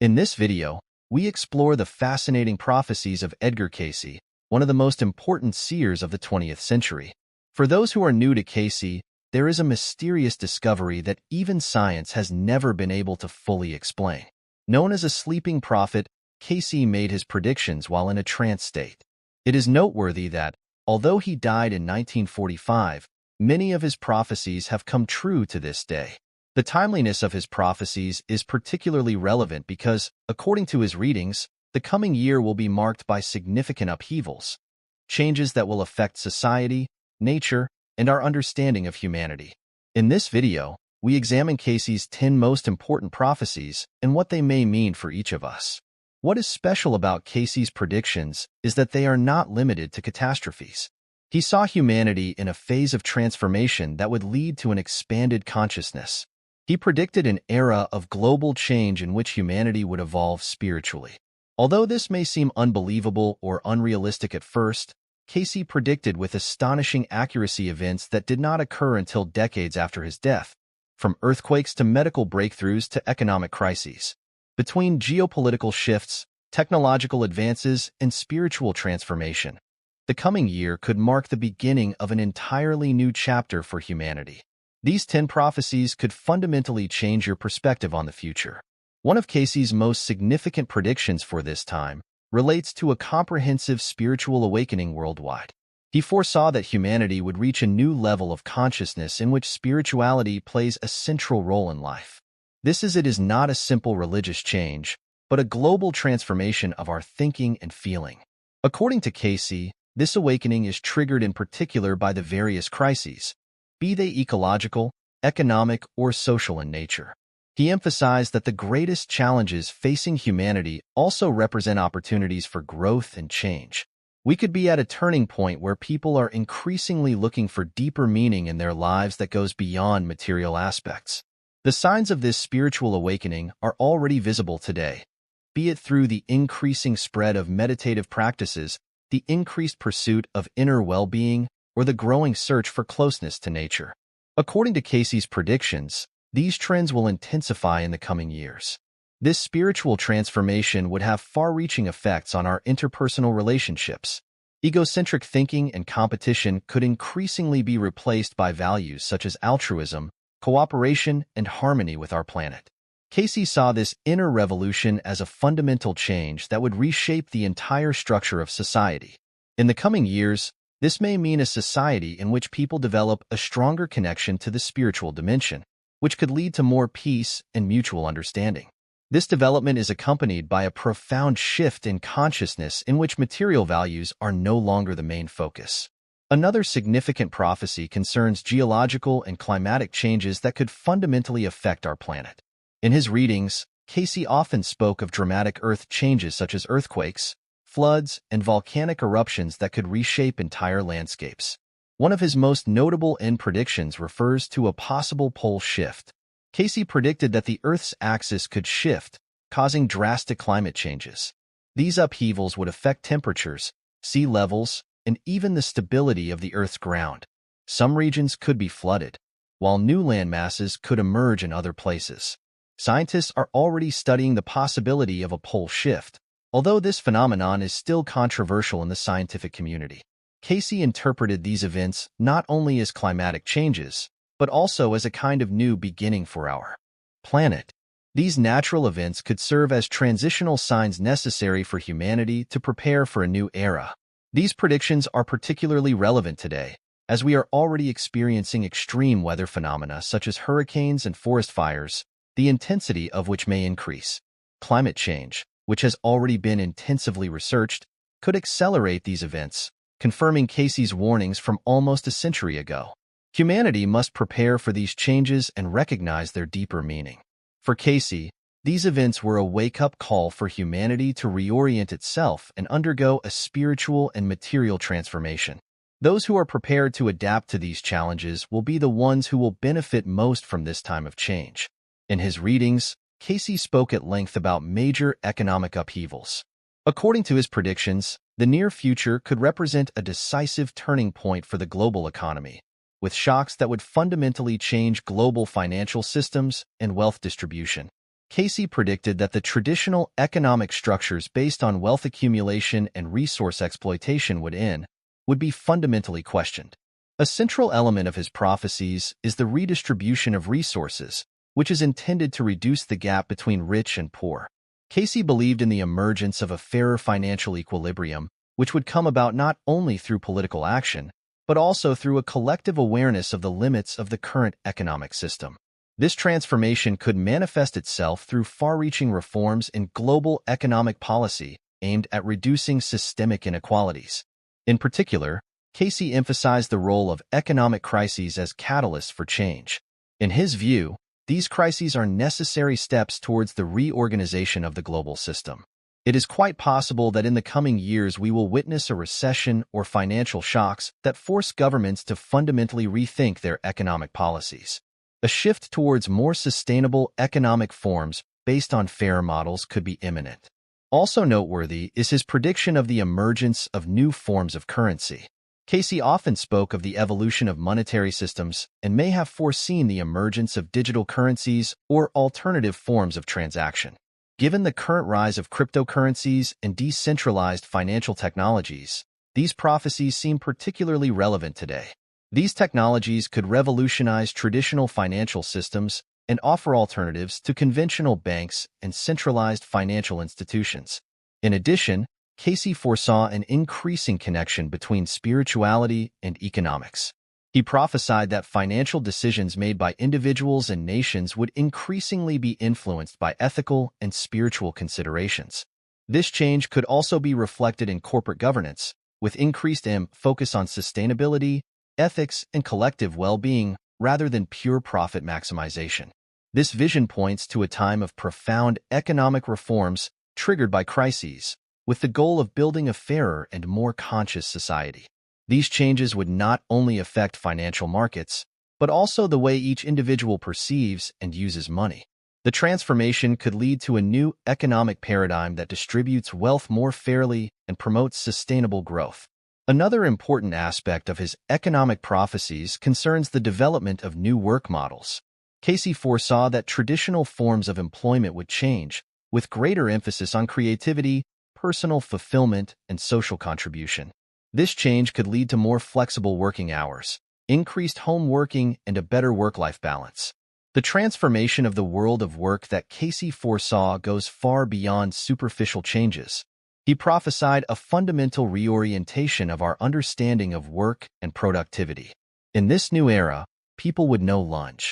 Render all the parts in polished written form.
In this video, we explore the fascinating prophecies of Edgar Cayce, one of the most important seers of the 20th century. For those who are new to Cayce, there is a mysterious discovery that even science has never been able to fully explain. Known as a sleeping prophet, Cayce made his predictions while in a trance state. It is noteworthy that, although he died in 1945, many of his prophecies have come true to this day. The timeliness of his prophecies is particularly relevant because, according to his readings, the coming year will be marked by significant upheavals, changes that will affect society, nature, and our understanding of humanity. In this video, we examine Cayce's 10 most important prophecies and what they may mean for each of us. What is special about Cayce's predictions is that they are not limited to catastrophes. He saw humanity in a phase of transformation that would lead to an expanded consciousness. He predicted an era of global change in which humanity would evolve spiritually. Although this may seem unbelievable or unrealistic at first, Cayce predicted with astonishing accuracy events that did not occur until decades after his death, from earthquakes to medical breakthroughs to economic crises. Between geopolitical shifts, technological advances, and spiritual transformation, the coming year could mark the beginning of an entirely new chapter for humanity. These 10 prophecies could fundamentally change your perspective on the future. One of Cayce's most significant predictions for this time relates to a comprehensive spiritual awakening worldwide. He foresaw that humanity would reach a new level of consciousness in which spirituality plays a central role in life. This is not a simple religious change, but a global transformation of our thinking and feeling. According to Cayce, this awakening is triggered in particular by the various crises, be they ecological, economic, or social in nature. He emphasized that the greatest challenges facing humanity also represent opportunities for growth and change. We could be at a turning point where people are increasingly looking for deeper meaning in their lives that goes beyond material aspects. The signs of this spiritual awakening are already visible today, be it through the increasing spread of meditative practices, the increased pursuit of inner well-being, or the growing search for closeness to nature. According to Cayce's predictions, these trends will intensify in the coming years. This spiritual transformation would have far-reaching effects on our interpersonal relationships. Egocentric thinking and competition could increasingly be replaced by values such as altruism, cooperation, and harmony with our planet. Cayce saw this inner revolution as a fundamental change that would reshape the entire structure of society. In the coming years, this may mean a society in which people develop a stronger connection to the spiritual dimension, which could lead to more peace and mutual understanding. This development is accompanied by a profound shift in consciousness in which material values are no longer the main focus. Another significant prophecy concerns geological and climatic changes that could fundamentally affect our planet. In his readings, Cayce often spoke of dramatic earth changes such as earthquakes, floods, and volcanic eruptions that could reshape entire landscapes. One of his most notable end predictions refers to a possible pole shift. Cayce predicted that the Earth's axis could shift, causing drastic climate changes. These upheavals would affect temperatures, sea levels, and even the stability of the Earth's ground. Some regions could be flooded, while new land masses could emerge in other places. Scientists are already studying the possibility of a pole shift, although this phenomenon is still controversial in the scientific community. Cayce interpreted these events not only as climatic changes, but also as a kind of new beginning for our planet. These natural events could serve as transitional signs necessary for humanity to prepare for a new era. These predictions are particularly relevant today, as we are already experiencing extreme weather phenomena such as hurricanes and forest fires, the intensity of which may increase. Climate change, which has already been intensively researched, could accelerate these events, confirming Cayce's warnings from almost a century ago. Humanity must prepare for these changes and recognize their deeper meaning. For Cayce, these events were a wake-up call for humanity to reorient itself and undergo a spiritual and material transformation. Those who are prepared to adapt to these challenges will be the ones who will benefit most from this time of change. In his readings, Cayce spoke at length about major economic upheavals. According to his predictions, the near future could represent a decisive turning point for the global economy, with shocks that would fundamentally change global financial systems and wealth distribution. Cayce predicted that the traditional economic structures based on wealth accumulation and resource exploitation would be fundamentally questioned. A central element of his prophecies is the redistribution of resources, which is intended to reduce the gap between rich and poor. Cayce believed in the emergence of a fairer financial equilibrium, which would come about not only through political action, but also through a collective awareness of the limits of the current economic system. This transformation could manifest itself through far-reaching reforms in global economic policy aimed at reducing systemic inequalities. In particular, Cayce emphasized the role of economic crises as catalysts for change. In his view, these crises are necessary steps towards the reorganization of the global system. It is quite possible that in the coming years we will witness a recession or financial shocks that force governments to fundamentally rethink their economic policies. A shift towards more sustainable economic forms based on fair models could be imminent. Also noteworthy is his prediction of the emergence of new forms of currency. Cayce often spoke of the evolution of monetary systems and may have foreseen the emergence of digital currencies or alternative forms of transaction. Given the current rise of cryptocurrencies and decentralized financial technologies, these prophecies seem particularly relevant today. These technologies could revolutionize traditional financial systems and offer alternatives to conventional banks and centralized financial institutions. In addition, Cayce foresaw an increasing connection between spirituality and economics. He prophesied that financial decisions made by individuals and nations would increasingly be influenced by ethical and spiritual considerations. This change could also be reflected in corporate governance, with increased focus on sustainability, ethics, and collective well-being rather than pure profit maximization. This vision points to a time of profound economic reforms triggered by crises, with the goal of building a fairer and more conscious society. These changes would not only affect financial markets, but also the way each individual perceives and uses money. The transformation could lead to a new economic paradigm that distributes wealth more fairly and promotes sustainable growth. Another important aspect of his economic prophecies concerns the development of new work models. Cayce foresaw that traditional forms of employment would change, with greater emphasis on creativity, personal fulfillment, and social contribution. This change could lead to more flexible working hours, increased home working, and a better work-life balance. The transformation of the world of work that Cayce foresaw goes far beyond superficial changes. He prophesied a fundamental reorientation of our understanding of work and productivity. In this new era, people would no longer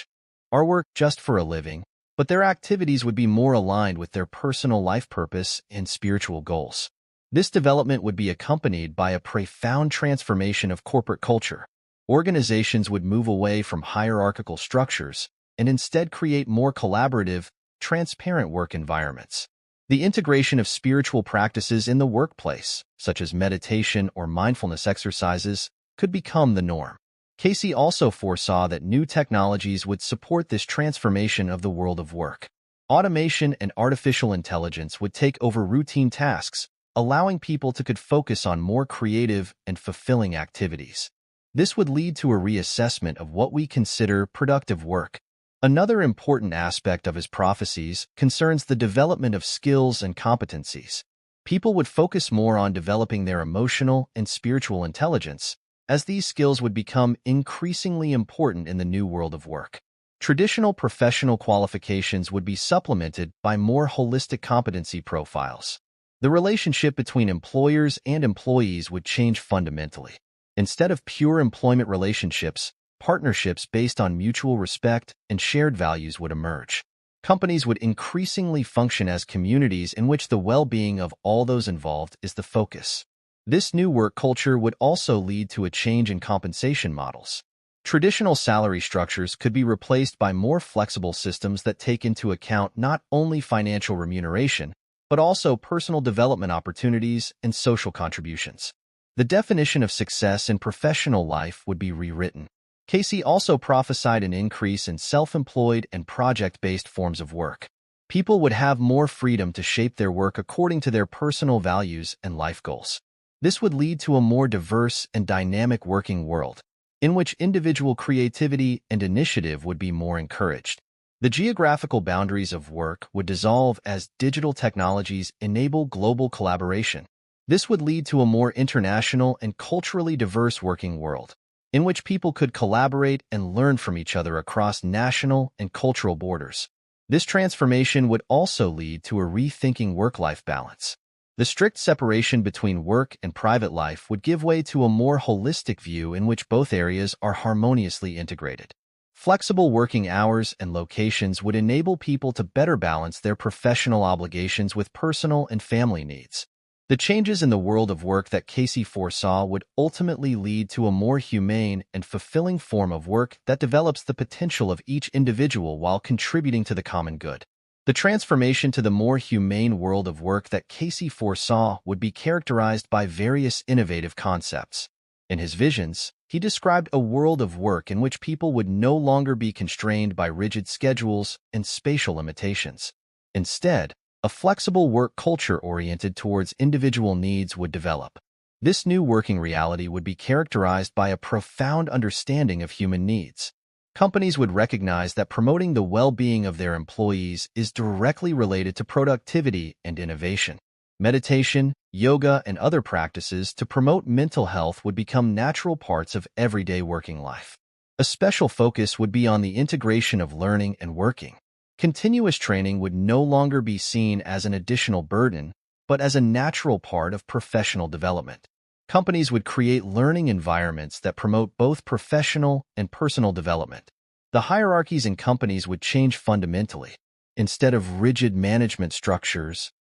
work just for a living, but their activities would be more aligned with their personal life purpose and spiritual goals. This development would be accompanied by a profound transformation of corporate culture. Organizations would move away from hierarchical structures and instead create more collaborative, transparent work environments. The integration of spiritual practices in the workplace, such as meditation or mindfulness exercises, could become the norm. Cayce also foresaw that new technologies would support this transformation of the world of work. Automation and artificial intelligence would take over routine tasks, allowing people to focus on more creative and fulfilling activities. This would lead to a reassessment of what we consider productive work. Another important aspect of his prophecies concerns the development of skills and competencies. People would focus more on developing their emotional and spiritual intelligence, as these skills would become increasingly important in the new world of work. Traditional professional qualifications would be supplemented by more holistic competency profiles. The relationship between employers and employees would change fundamentally. Instead of pure employment relationships, partnerships based on mutual respect and shared values would emerge. Companies would increasingly function as communities in which the well-being of all those involved is the focus. This new work culture would also lead to a change in compensation models. Traditional salary structures could be replaced by more flexible systems that take into account not only financial remuneration, but also personal development opportunities and social contributions. The definition of success in professional life would be rewritten. Cayce also prophesied an increase in self-employed and project-based forms of work. People would have more freedom to shape their work according to their personal values and life goals. This would lead to a more diverse and dynamic working world, in which individual creativity and initiative would be more encouraged. The geographical boundaries of work would dissolve as digital technologies enable global collaboration. This would lead to a more international and culturally diverse working world, in which people could collaborate and learn from each other across national and cultural borders. This transformation would also lead to a rethinking work-life balance. The strict separation between work and private life would give way to a more holistic view in which both areas are harmoniously integrated. Flexible working hours and locations would enable people to better balance their professional obligations with personal and family needs. The changes in the world of work that Cayce foresaw would ultimately lead to a more humane and fulfilling form of work that develops the potential of each individual while contributing to the common good. The transformation to the more humane world of work that Cayce foresaw would be characterized by various innovative concepts. In his visions, he described a world of work in which people would no longer be constrained by rigid schedules and spatial limitations. Instead, a flexible work culture oriented towards individual needs would develop. This new working reality would be characterized by a profound understanding of human needs. Companies would recognize that promoting the well-being of their employees is directly related to productivity and innovation. Meditation, yoga, and other practices to promote mental health would become natural parts of everyday working life. A special focus would be on the integration of learning and working. Continuous training would no longer be seen as an additional burden, but as a natural part of professional development. Companies would create learning environments that promote both professional and personal development. The hierarchies in companies would change fundamentally. Instead of rigid management structures,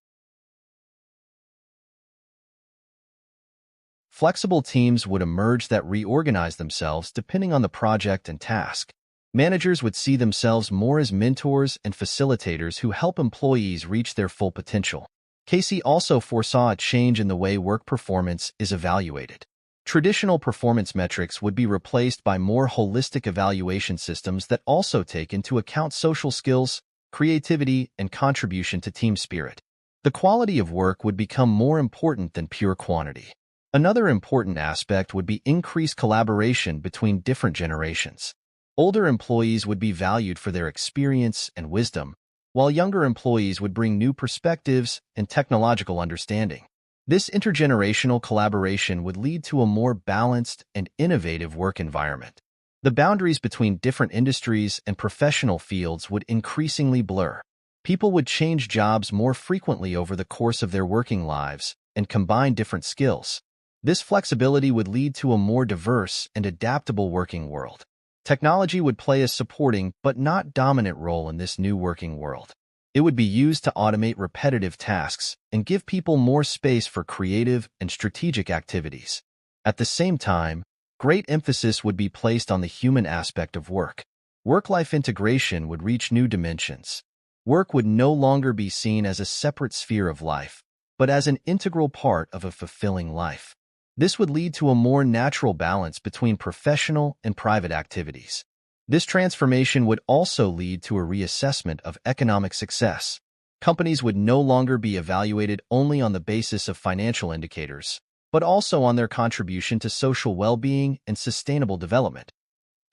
flexible teams would emerge that reorganize themselves depending on the project and task. Managers would see themselves more as mentors and facilitators who help employees reach their full potential. Cayce also foresaw a change in the way work performance is evaluated. Traditional performance metrics would be replaced by more holistic evaluation systems that also take into account social skills, creativity, and contribution to team spirit. The quality of work would become more important than pure quantity. Another important aspect would be increased collaboration between different generations. Older employees would be valued for their experience and wisdom, while younger employees would bring new perspectives and technological understanding. This intergenerational collaboration would lead to a more balanced and innovative work environment. The boundaries between different industries and professional fields would increasingly blur. People would change jobs more frequently over the course of their working lives and combine different skills. This flexibility would lead to a more diverse and adaptable working world. Technology would play a supporting but not dominant role in this new working world. It would be used to automate repetitive tasks and give people more space for creative and strategic activities. At the same time, great emphasis would be placed on the human aspect of work. Work-life integration would reach new dimensions. Work would no longer be seen as a separate sphere of life, but as an integral part of a fulfilling life. This would lead to a more natural balance between professional and private activities. This transformation would also lead to a reassessment of economic success. Companies would no longer be evaluated only on the basis of financial indicators, but also on their contribution to social well-being and sustainable development.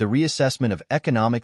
The reassessment of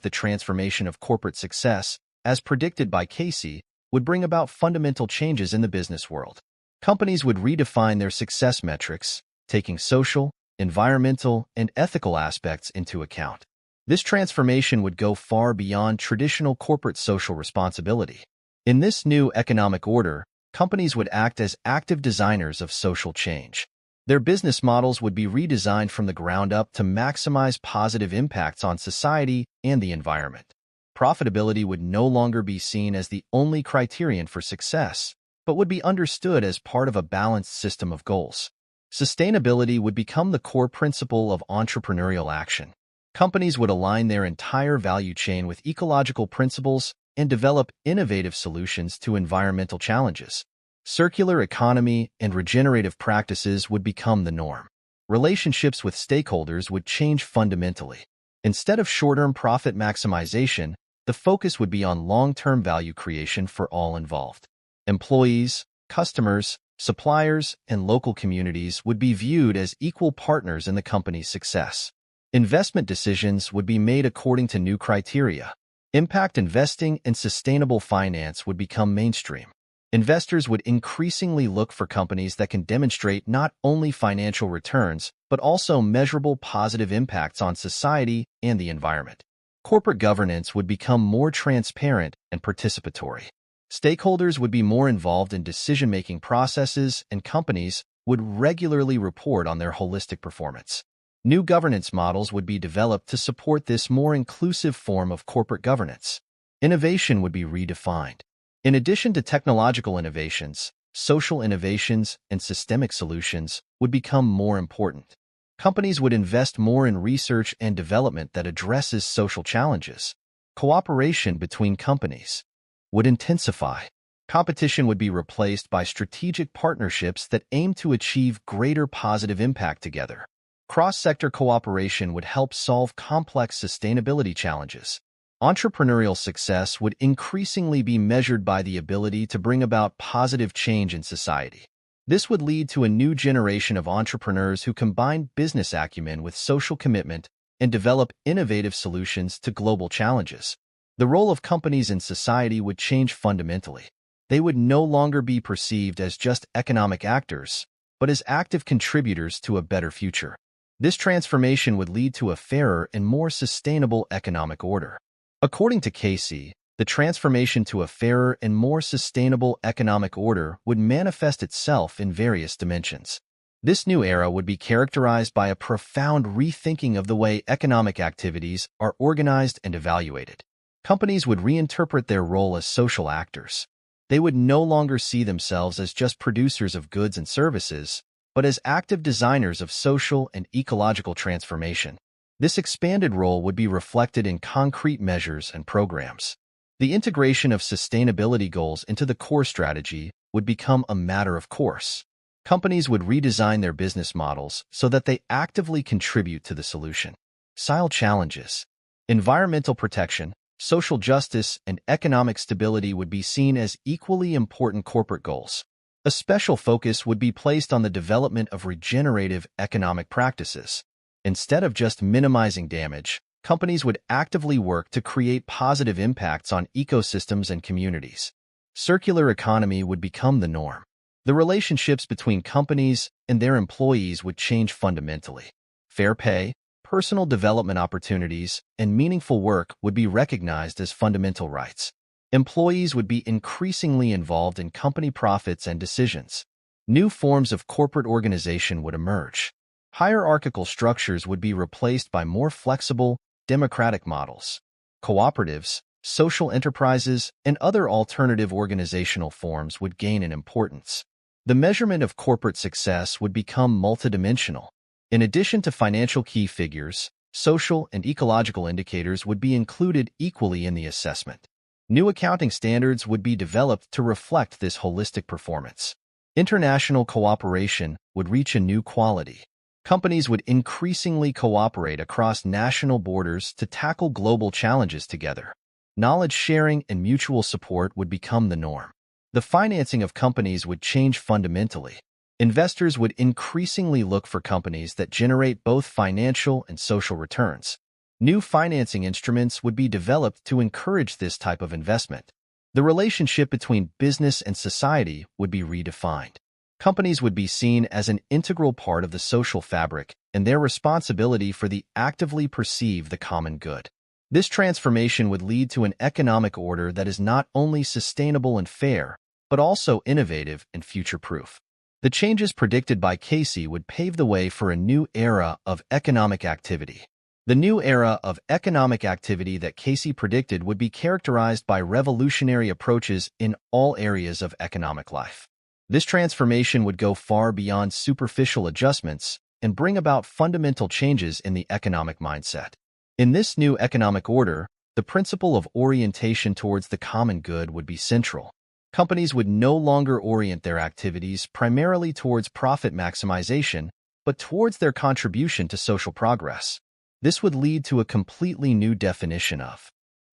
the transformation of corporate success, as predicted by Cayce, would bring about fundamental changes in the business world. Companies would redefine their success metrics, taking social, environmental, and ethical aspects into account. This transformation would go far beyond traditional corporate social responsibility. In this new economic order, companies would act as active designers of social change. Their business models would be redesigned from the ground up to maximize positive impacts on society and the environment. Profitability would no longer be seen as the only criterion for success, but would be understood as part of a balanced system of goals. Sustainability would become the core principle of entrepreneurial action. Companies would align their entire value chain with ecological principles and develop innovative solutions to environmental challenges. Circular economy and regenerative practices would become the norm. Relationships with stakeholders would change fundamentally. Instead of short-term profit maximization, the focus would be on long-term value creation for all involved. Employees, customers, suppliers, and local communities would be viewed as equal partners in the company's success. Investment decisions would be made according to new criteria. Impact investing and sustainable finance would become mainstream. Investors would increasingly look for companies that can demonstrate not only financial returns, but also measurable positive impacts on society and the environment. Corporate governance would become more transparent and participatory. Stakeholders would be more involved in decision-making processes, and companies would regularly report on their holistic performance. New governance models would be developed to support this more inclusive form of corporate governance. Innovation would be redefined. In addition to technological innovations, social innovations and systemic solutions would become more important. Companies would invest more in research and development that addresses social challenges. Cooperation between companies would intensify. Competition would be replaced by strategic partnerships that aim to achieve greater positive impact together. Cross-sector cooperation would help solve complex sustainability challenges. Entrepreneurial success would increasingly be measured by the ability to bring about positive change in society. This would lead to a new generation of entrepreneurs who combine business acumen with social commitment and develop innovative solutions to global challenges. The role of companies in society would change fundamentally. They would no longer be perceived as just economic actors, but as active contributors to a better future. This transformation would lead to a fairer and more sustainable economic order. According to Cayce, the transformation to a fairer and more sustainable economic order would manifest itself in various dimensions. This new era would be characterized by a profound rethinking of the way economic activities are organized and evaluated. Companies would reinterpret their role as social actors. They would no longer see themselves as just producers of goods and services, but as active designers of social and ecological transformation. This expanded role would be reflected in concrete measures and programs. The integration of sustainability goals into the core strategy would become a matter of course. Companies would redesign their business models so that they actively contribute to the solution. Societal challenges. Environmental protection, social justice, and economic stability would be seen as equally important corporate goals. A special focus would be placed on the development of regenerative economic practices. Instead of just minimizing damage, companies would actively work to create positive impacts on ecosystems and communities. Circular economy would become the norm. The relationships between companies and their employees would change fundamentally. Fair pay, personal development opportunities, and meaningful work would be recognized as fundamental rights. Employees would be increasingly involved in company profits and decisions. New forms of corporate organization would emerge. Hierarchical structures would be replaced by more flexible, democratic models. Cooperatives, social enterprises, and other alternative organizational forms would gain in importance. The measurement of corporate success would become multidimensional. In addition to financial key figures, social and ecological indicators would be included equally in the assessment. New accounting standards would be developed to reflect this holistic performance. International cooperation would reach a new quality. Companies would increasingly cooperate across national borders to tackle global challenges together. Knowledge sharing and mutual support would become the norm. The financing of companies would change fundamentally. Investors would increasingly look for companies that generate both financial and social returns. New financing instruments would be developed to encourage this type of investment. The relationship between business and society would be redefined. Companies would be seen as an integral part of the social fabric, and their responsibility for the actively perceive the common good. This transformation would lead to an economic order that is not only sustainable and fair, but also innovative and future-proof. The changes predicted by Cayce would pave the way for a new era of economic activity. The new era of economic activity that Cayce predicted would be characterized by revolutionary approaches in all areas of economic life. This transformation would go far beyond superficial adjustments and bring about fundamental changes in the economic mindset. In this new economic order, the principle of orientation towards the common good would be central. Companies would no longer orient their activities primarily towards profit maximization, but towards their contribution to social progress. This would lead to a completely new definition of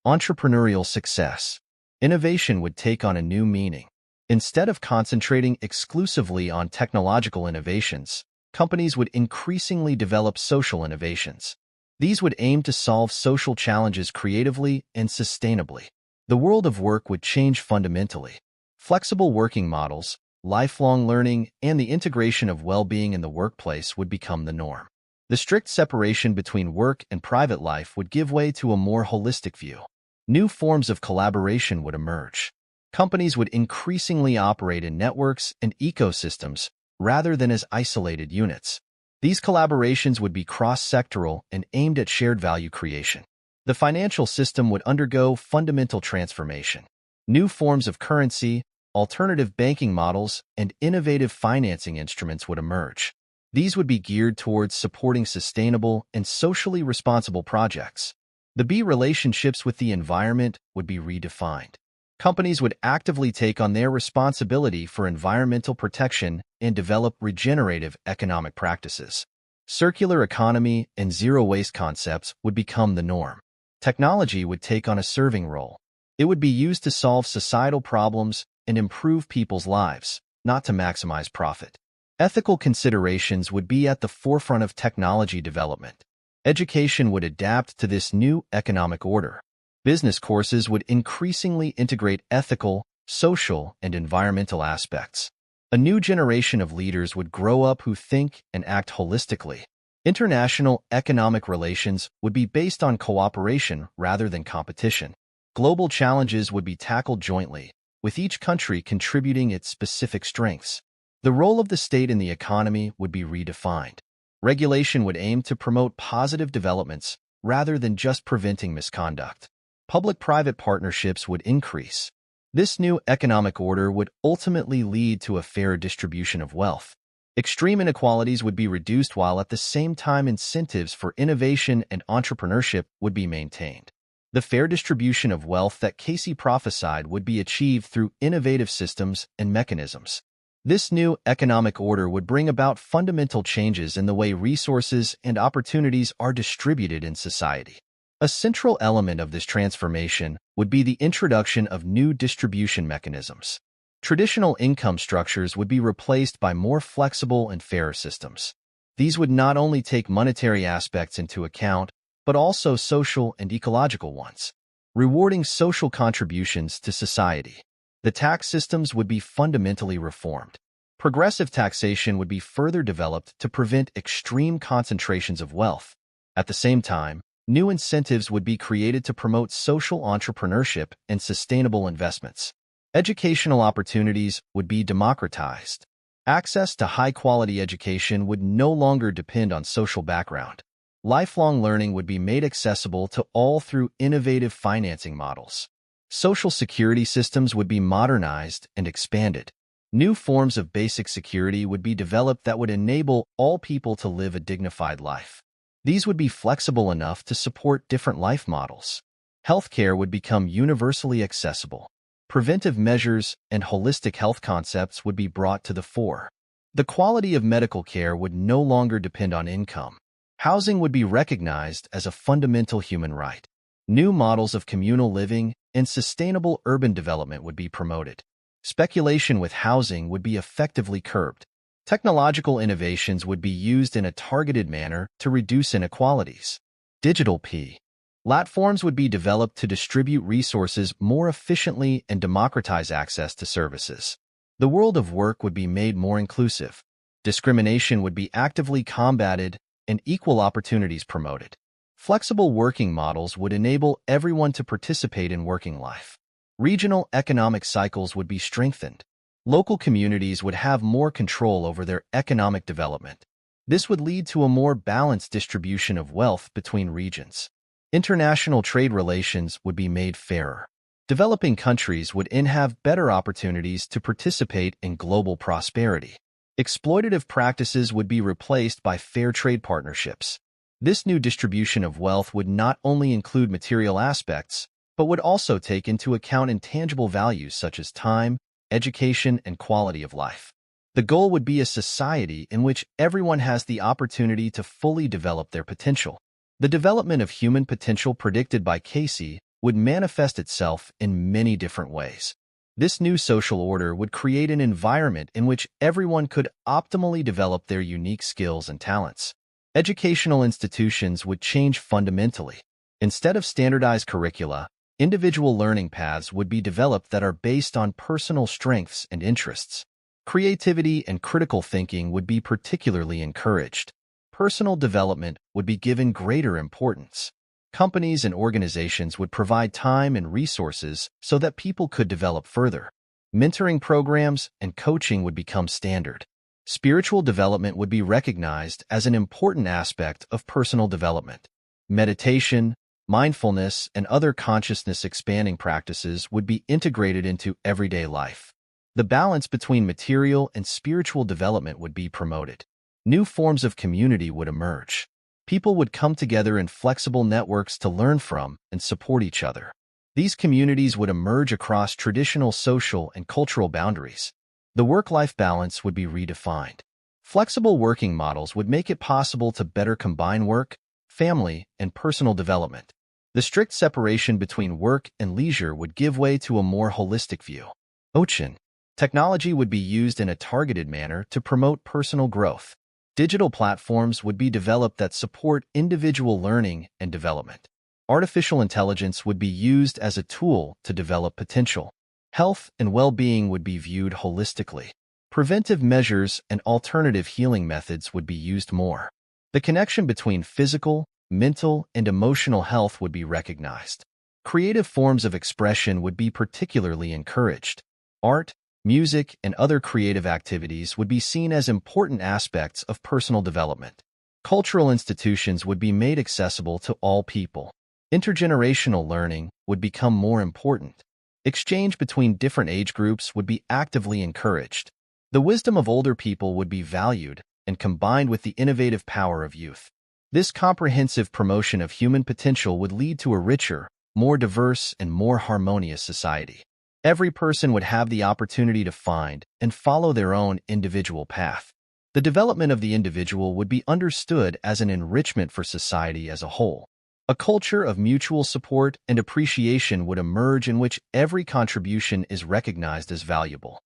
entrepreneurial success. Innovation would take on a new meaning. Instead of concentrating exclusively on technological innovations, companies would increasingly develop social innovations. These would aim to solve social challenges creatively and sustainably. The world of work would change fundamentally. Flexible working models, lifelong learning, and the integration of well-being in the workplace would become the norm. The strict separation between work and private life would give way to a more holistic view. New forms of collaboration would emerge. Companies would increasingly operate in networks and ecosystems rather than as isolated units. These collaborations would be cross-sectoral and aimed at shared value creation. The financial system would undergo fundamental transformation. New forms of currency, alternative banking models, and innovative financing instruments would emerge. These would be geared towards supporting sustainable and socially responsible projects. The B relationships with the environment would be redefined. Companies would actively take on their responsibility for environmental protection and develop regenerative economic practices. Circular economy and zero-waste concepts would become the norm. Technology would take on a serving role. It would be used to solve societal problems and improve people's lives, not to maximize profit. Ethical considerations would be at the forefront of technology development. Education would adapt to this new economic order. Business courses would increasingly integrate ethical, social, and environmental aspects. A new generation of leaders would grow up who think and act holistically. International economic relations would be based on cooperation rather than competition. Global challenges would be tackled jointly, with each country contributing its specific strengths. The role of the state in the economy would be redefined. Regulation would aim to promote positive developments rather than just preventing misconduct. Public-private partnerships would increase. This new economic order would ultimately lead to a fair distribution of wealth. Extreme inequalities would be reduced while at the same time incentives for innovation and entrepreneurship would be maintained. The fair distribution of wealth that Cayce prophesied would be achieved through innovative systems and mechanisms. This new economic order would bring about fundamental changes in the way resources and opportunities are distributed in society. A central element of this transformation would be the introduction of new distribution mechanisms. Traditional income structures would be replaced by more flexible and fairer systems. These would not only take monetary aspects into account, but also social and ecological ones, rewarding social contributions to society. The tax systems would be fundamentally reformed. Progressive taxation would be further developed to prevent extreme concentrations of wealth. At the same time, new incentives would be created to promote social entrepreneurship and sustainable investments. Educational opportunities would be democratized. Access to high-quality education would no longer depend on social background. Lifelong learning would be made accessible to all through innovative financing models. Social security systems would be modernized and expanded. New forms of basic security would be developed that would enable all people to live a dignified life. These would be flexible enough to support different life models. Healthcare would become universally accessible. Preventive measures and holistic health concepts would be brought to the fore. The quality of medical care would no longer depend on income. Housing would be recognized as a fundamental human right. New models of communal living and sustainable urban development would be promoted. Speculation with housing would be effectively curbed. Technological innovations would be used in a targeted manner to reduce inequalities. Digital platforms would be developed to distribute resources more efficiently and democratize access to services. The world of work would be made more inclusive. Discrimination would be actively combated and equal opportunities promoted. Flexible working models would enable everyone to participate in working life. Regional economic cycles would be strengthened. Local communities would have more control over their economic development. This would lead to a more balanced distribution of wealth between regions. International trade relations would be made fairer. Developing countries would have better opportunities to participate in global prosperity. Exploitative practices would be replaced by fair trade partnerships. This new distribution of wealth would not only include material aspects, but would also take into account intangible values such as time, education, and quality of life. The goal would be a society in which everyone has the opportunity to fully develop their potential. The development of human potential predicted by Cayce would manifest itself in many different ways. This new social order would create an environment in which everyone could optimally develop their unique skills and talents. Educational institutions would change fundamentally. Instead of standardized curricula, individual learning paths would be developed that are based on personal strengths and interests. Creativity and critical thinking would be particularly encouraged. Personal development would be given greater importance. Companies and organizations would provide time and resources so that people could develop further. Mentoring programs and coaching would become standard. Spiritual development would be recognized as an important aspect of personal development. Meditation, mindfulness, and other consciousness-expanding practices would be integrated into everyday life. The balance between material and spiritual development would be promoted. New forms of community would emerge. People would come together in flexible networks to learn from and support each other. These communities would emerge across traditional social and cultural boundaries. The work-life balance would be redefined. Flexible working models would make it possible to better combine work, family, and personal development. The strict separation between work and leisure would give way to a more holistic view. Ochin. Technology would be used in a targeted manner to promote personal growth. Digital platforms would be developed that support individual learning and development. Artificial intelligence would be used as a tool to develop potential. Health and well-being would be viewed holistically. Preventive measures and alternative healing methods would be used more. The connection between physical, mental, and emotional health would be recognized. Creative forms of expression would be particularly encouraged. Art, music, and other creative activities would be seen as important aspects of personal development. Cultural institutions would be made accessible to all people. Intergenerational learning would become more important. Exchange between different age groups would be actively encouraged. The wisdom of older people would be valued and combined with the innovative power of youth. This comprehensive promotion of human potential would lead to a richer, more diverse, and more harmonious society. Every person would have the opportunity to find and follow their own individual path. The development of the individual would be understood as an enrichment for society as a whole. A culture of mutual support and appreciation would emerge in which every contribution is recognized as valuable.